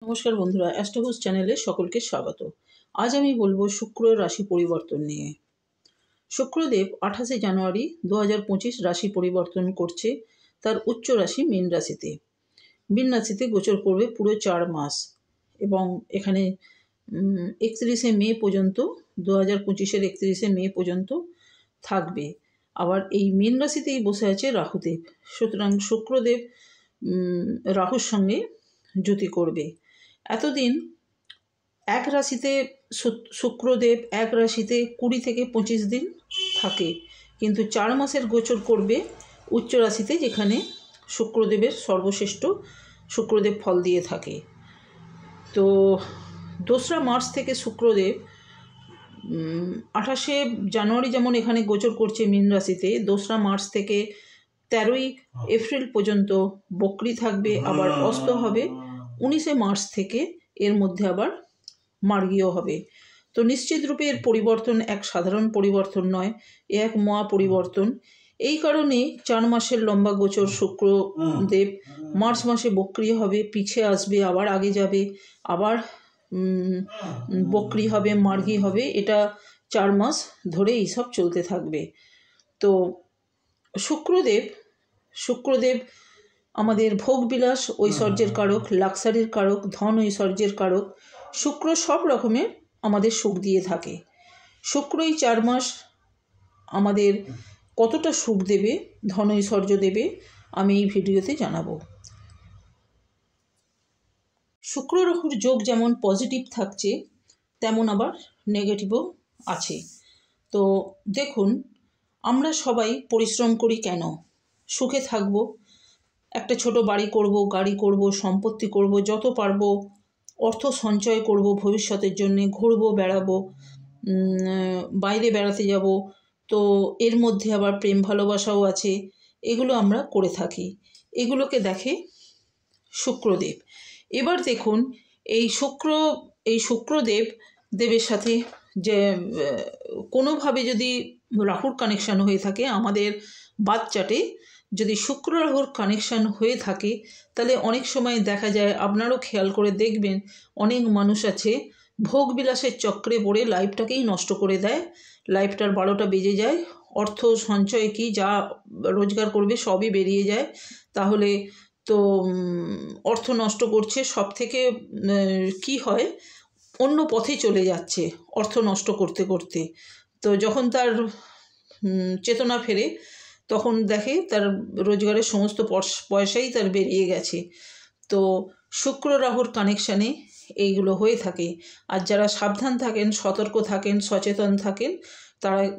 নমস্কার বন্ধুরা, অ্যাস্ট্রোহাউস চ্যানেলে সকলকে স্বাগত। আজ আমি বলবো শুক্রের রাশি পরিবর্তন নিয়ে। শুক্রদেব 28শে জানুয়ারি 2025 রাশি পরিবর্তন করছে তার উচ্চ রাশি মীন রাশিতে। মীন রাশিতে গোচর করবে পুরো 4 মাস এবং এখানে 31শে মে পর্যন্ত 2025-এর 31শে মে পর্যন্ত থাকবে। আবার এই মীন রাশিতেই বসে আছে রাহুদেব, সুতরাং শুক্রদেব রাহুর সঙ্গে যুতি করবে। এতদিন এক রাশিতে শুক্রদেব এক রাশিতে 20 থেকে 25 দিন থাকে, কিন্তু 4 মাসের গোচর করবে উচ্চ রাশিতে, যেখানে শুক্রদেবের সর্বশ্রেষ্ঠ শুক্রদেব ফল দিয়ে থাকে। তো 2রা মার্চ থেকে শুক্রদেব 28শে জানুয়ারি যেমন এখানে গোচর করছে মীন রাশিতে, 2রা মার্চ থেকে 13ই এপ্রিল পর্যন্ত বক্রী থাকবে, আবার অস্ত হবে 19শে মার্চ থেকে, এর মধ্যে আবার মার্গীয় হবে। তো নিশ্চিত রূপে এর পরিবর্তন এক সাধারণ পরিবর্তন নয়, এক মহা পরিবর্তন। এই কারণে 4 মাসের লম্বা গোচর শুক্রদেব মার্চ মাসে বক্রী হবে, পিছিয়ে আসবে, আবার আগে যাবে, আবার বক্রী হবে, মার্গী হবে। এটা 4 মাস ধরে এইসব চলতে থাকবে। তো শুক্রদেব আমাদের ভোগবিলাস ঐশ্বর্যের কারক, লাক্সারির কারক, ধন ঐশ্বর্যের কারক। শুক্র সব রকমের আমাদের সুখ দিয়ে থাকে। শুক্রই 4 মাস আমাদের কতটা সুখ দেবে, ধন ঐশ্বর্য দেবে, আমি এই ভিডিওতে জানাবো। শুক্র রাহুর যোগ যেমন পজিটিভ থাকছে, তেমন আবার নেগেটিভও আছে। তো দেখুন, আমরা সবাই পরিশ্রম করি কেন? সুখে থাকবো, একটা ছোট বাড়ি করব, গাড়ি করব, সম্পত্তি করব, যত পারবো অর্থ সঞ্চয় করব ভবিষ্যতের জন্যে, ঘুরবো, বেড়াবো, বাইরে বেড়াতে যাব। তো এর মধ্যে আবার প্রেম ভালোবাসাও আছে, এগুলো আমরা করে থাকি। এগুলোকে দেখে শুক্রদেব। এবার দেখুন, এই শুক্রদেবের সাথে যে কোনোভাবে যদি রাহুর কানেকশান হয়ে থাকে, আমাদের বাচ্চাটে যদি শুক্র রাহুর কানেকশান হয়ে থাকে, তাহলে অনেক সময় দেখা যায়, আপনারও খেয়াল করে দেখবেন, অনেক মানুষ আছে ভোগবিলাসের চক্রে পড়ে লাইফটাকেই নষ্ট করে দেয়। লাইফটার 12টা বেজে যায়, অর্থ সঞ্চয় কি যা রোজগার করবে সবই বেরিয়ে যায়। তাহলে তো অর্থ নষ্ট করছে, সব থেকে কি হয়, অন্য পথে চলে যাচ্ছে অর্থ নষ্ট করতে করতে। তো যখন তার চেতনা ফেরে, তখন দেখে তার রোজগারের সমস্ত পয়সাই তার বেরিয়ে গেছে। তো শুক্র রাহুর কানেকশানে এইগুলো হয়ে থাকে। আর যারা সাবধান থাকেন, সতর্ক থাকেন, সচেতন থাকেন,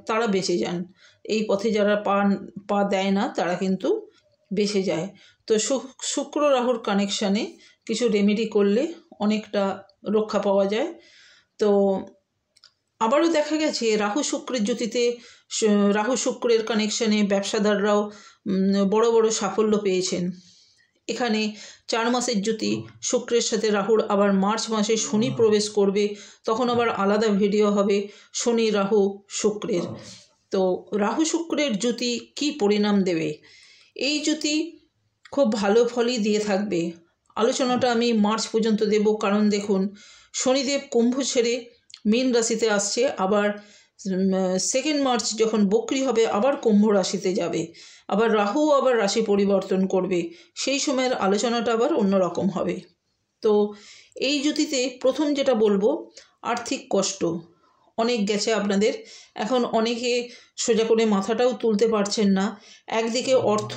তারা বেঁচে যান। এই পথে যারা পা দেয় না, তারা কিন্তু বেঁচে যায়। তো শুক্র রাহুর কানেকশানে কিছু রেমেডি করলে অনেকটা রক্ষা পাওয়া যায়। তো আবারও দেখা গেছে রাহু শুক্রের জ্যোতিতে, রাহু শুক্রের কানেকশানে ব্যবসাদাররাও বড় বড় সাফল্য পেয়েছেন। এখানে 4 মাসের জ্যোতি শুক্রের সাথে রাহুর, আবার মার্চ মাসে শনি প্রবেশ করবে, তখন আবার আলাদা ভিডিও হবে শনি রাহু শুক্রের। তো রাহু শুক্রের জ্যোতি কি পরিণাম দেবে? এই জ্যোতি খুব ভালো ফলই দিয়ে থাকবে। আলোচনাটা আমি মার্চ পর্যন্ত দেব, কারণ দেখুন, শনিদেব কুম্ভ ছেড়ে মীন রাশিতে আসছে, আবার 2 মার্চ যখন বক্রী হবে আবার কুম্ভ রাশিতে যাবে, আবার রাহু আবার রাশি পরিবর্তন করবে। সেই সময়ের আলোচনাটা আবার অন্যরকম হবে। তো এই জ্যোতিতে প্রথম যেটা বলবো, আর্থিক কষ্ট অনেক গেছে আপনাদের। এখন অনেকে সোজা করে মাথাটাও তুলতে পারছেন না। একদিকে অর্থ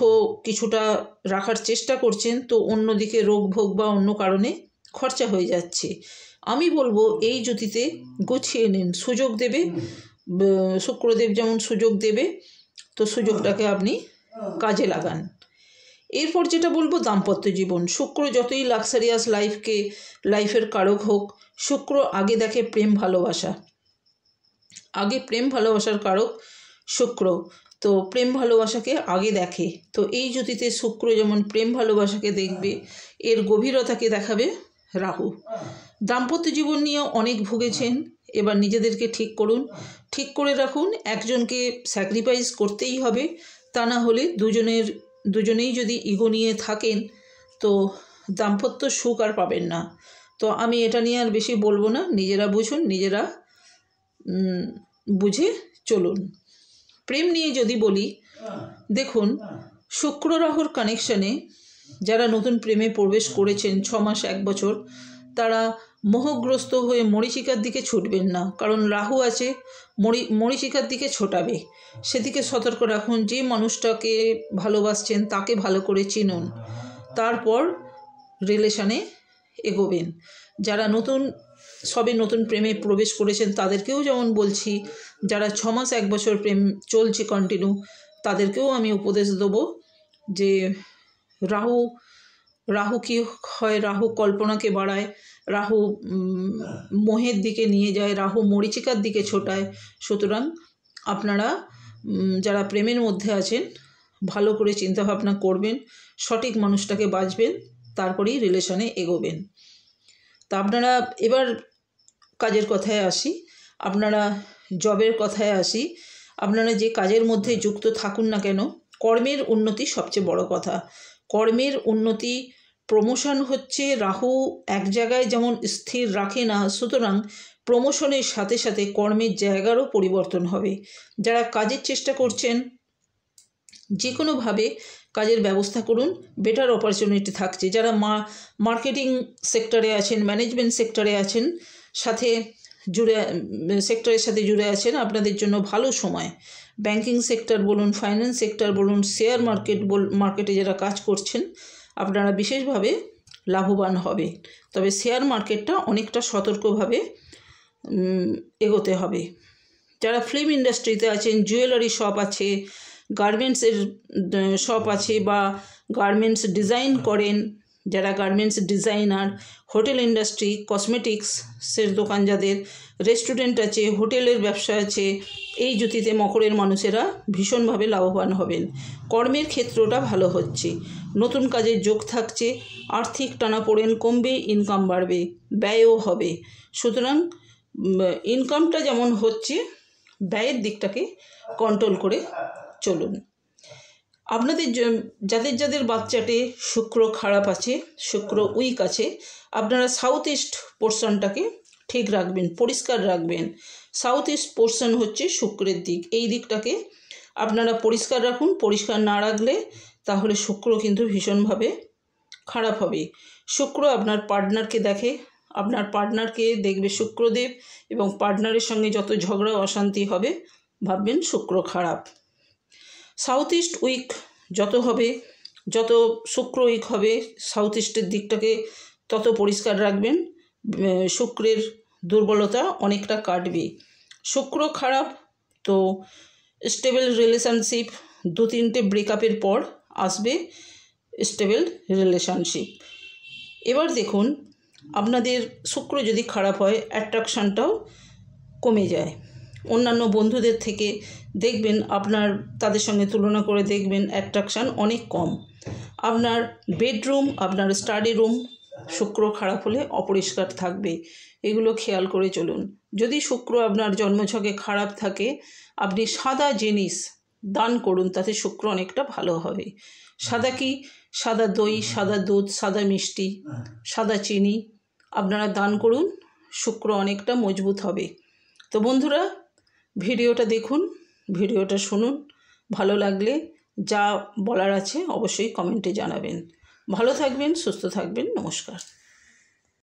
কিছুটা রাখার চেষ্টা করছেন, তো অন্যদিকে রোগ ভোগ বা অন্য কারণে খরচা হয়ে যাচ্ছে। আমি বলবো এই জ্যোতিতে গুছিয়ে নিন, সুযোগ দেবে শুক্রদেব, যেমন সুযোগ দেবে, তো সুযোগটাকে আপনি কাজে লাগান। এরপর যেটা বলবো, দাম্পত্য জীবন। শুক্র যতই লাক্সারিয়াস লাইফের কারক হোক, শুক্র আগে দেখে প্রেম ভালোবাসা, আগে প্রেম ভালোবাসার কারক শুক্র, তো প্রেম ভালোবাসাকে আগে দেখে। তো এই জ্যোতিতে শুক্র যেমন প্রেম ভালোবাসাকে দেখবে, এর গভীরতাকে দেখাবে রাহু। দাম্পত্য জীবন নিয়ে অনেক ভুগেছেন, এবার নিজেদেরকে ঠিক করুন, ঠিক করে রাখুন। একজনকে স্যাক্রিফাইস করতেই হবে, তা না হলে দুজনেই যদি ইগো নিয়ে থাকেন, তো দাম্পত্য সুখ আর পাবেন না। তো আমি এটা নিয়ে আর বেশি বলবো না, নিজেরা বুঝুন, নিজেরা বুঝে চলুন। প্রেম নিয়ে যদি বলি, দেখুন শুক্র রাহুর কানেকশানে যারা নতুন প্রেমে প্রবেশ করেছেন 6 মাস 1 বছর, তারা মোহগ্রস্ত হয়ে মরীচিকার দিকে ছুটবেন না, কারণ রাহু আছে, মরীচিকার দিকে ছোটাবে। সেদিকে সতর্ক রাখুন। যে মানুষটাকে ভালোবাসছেন তাকে ভালো করে চিনুন, তারপর রিলেশানে এগোবেন। যারা সবে নতুন প্রেমে প্রবেশ করেছেন তাদেরকেও যেমন বলছি, যারা 6 মাস 1 বছর প্রেম চলছে কন্টিনিউ, তাদেরকেও আমি উপদেশ দেবো যে রাহু কি হয়, রাহু কল্পনাকে বাড়ায়, রাহু মোহের দিকে নিয়ে যায়, রাহু মরীচিকার দিকে ছোটায়। সুতরাং আপনারা যারা প্রেমের মধ্যে আছেন ভালো করে চিন্তাভাবনা করবেন, সঠিক মানুষটাকে বাছবেন, তারপরেই রিলেশনে এগোবেন। তা আপনারা এবার কাজের কথায় আসি, আপনারা জবের কথায় আসি। আপনারা যে কাজের মধ্যে যুক্ত থাকুন না কেন, কর্মের উন্নতি সবচেয়ে বড় কথা। কর্মের উন্নতি, প্রমোশন হচ্ছে, রাহু এক জায়গায় যেমন স্থির রাখে না, সুতরাং প্রমোশনের সাথে সাথে কর্মের জায়গারও পরিবর্তন হবে। যারা কাজের চেষ্টা করছেন যে কোনোভাবে কাজের ব্যবস্থা করুন, বেটার অপরচুনিটি থাকছে। যারা মার্কেটিং সেক্টরে আছেন, ম্যানেজমেন্ট সেক্টরে আছেন, সেক্টরের সাথে জুড়ে আছেন, আপনাদের জন্য ভালো সময়। ব্যাংকিং সেক্টর বলুন, ফাইন্যান্স সেক্টর বলুন, শেয়ার মার্কেটে যারা কাজ করছেন, আপনারা বিশেষভাবে লাভবান হবে। তবে শেয়ার মার্কেটটা অনেকটা সতর্কভাবে এগোতে হবে। যারা ফিল্ম ইন্ডাস্ট্রিতে আছেন, জুয়েলারি শপ আছে, গার্মেন্টসের শপ আছে, বা গার্মেন্টস ডিজাইন করেন, যারা গার্মেন্টস ডিজাইনার, হোটেল ইন্ডাস্ট্রি, কসমেটিক্সের দোকান যাদের, রেস্টুরেন্ট আছে, হোটেলের ব্যবসা আছে, এই জ্যোতিতে মকরের মানুষেরা ভীষণভাবে লাভবান হবেন। কর্মের ক্ষেত্রটা ভালো হচ্ছে, নতুন কাজের যোগ থাকছে, আর্থিক টানাপোড়েন কমবে, ইনকাম বাড়বে, ব্যয়ও হবে। সুতরাং ইনকামটা যেমন হচ্ছে, ব্যয়ের দিকটাকে কন্ট্রোল করে চলুন। আপনাদের যাদের বাচ্চাটে শুক্র খারাপ আছে, শুক্র উইক আছে, আপনারা সাউথ ইস্ট পোর্শনটাকে ঠিক রাখবেন, পরিষ্কার রাখবেন। সাউথ ইস্ট পোর্শন হচ্ছে শুক্রের দিক, এই দিকটাকে আপনারা পরিষ্কার রাখুন। পরিষ্কার না রাখলে তাহলে শুক্র কিন্তু ভীষণভাবে খারাপ হবে। শুক্র আপনার পার্টনারকে দেখে, আপনার পার্টনারকে দেখবে শুক্রদেব, এবং পার্টনারের সঙ্গে যত ঝগড়া অশান্তি হবে ভাববেন শুক্র খারাপ। সাউথ ইস্ট উইক যত হবে, যত শুক্র উইক হবে, সাউথ ইস্টের দিকটাকে তত পরিষ্কার রাখবেন, শুক্রের দুর্বলতা অনেকটা কাটবে। শুক্র খারাপ তো স্টেবল রিলেশনশিপ, 2-3টে ব্রেকআপের পর আসবে স্টেবল রিলেশনশিপ। এবার দেখুন, আপনাদের শুক্র যদি খারাপ হয়, অ্যাট্রাকশানটাও কমে যায়। অন্যান্য বন্ধুদের থেকে দেখবেন, তাদের সঙ্গে তুলনা করে দেখবেন অ্যাট্রাকশান অনেক কম। আপনার বেডরুম, আপনার স্টাডি রুম শুক্র খারাপ হলে অপরিষ্কার থাকবে, এগুলো খেয়াল করে চলুন। যদি শুক্র আপনার জন্মছকে খারাপ থাকে, আপনি সাদা জিনিস দান করুন, তাতে শুক্র অনেকটা ভালো হবে। সাদা কি? সাদা দই, সাদা দুধ, সাদা মিষ্টি, সাদা চিনি আপনারা দান করুন, শুক্র অনেকটা মজবুত হবে। তো বন্ধুরা, ভিডিওটা দেখুন, ভিডিওটা শুনুন, ভালো লাগলে যা বলার আছে অবশ্যই কমেন্টে জানাবেন। ভালো থাকবেন, সুস্থ থাকবেন, নমস্কার।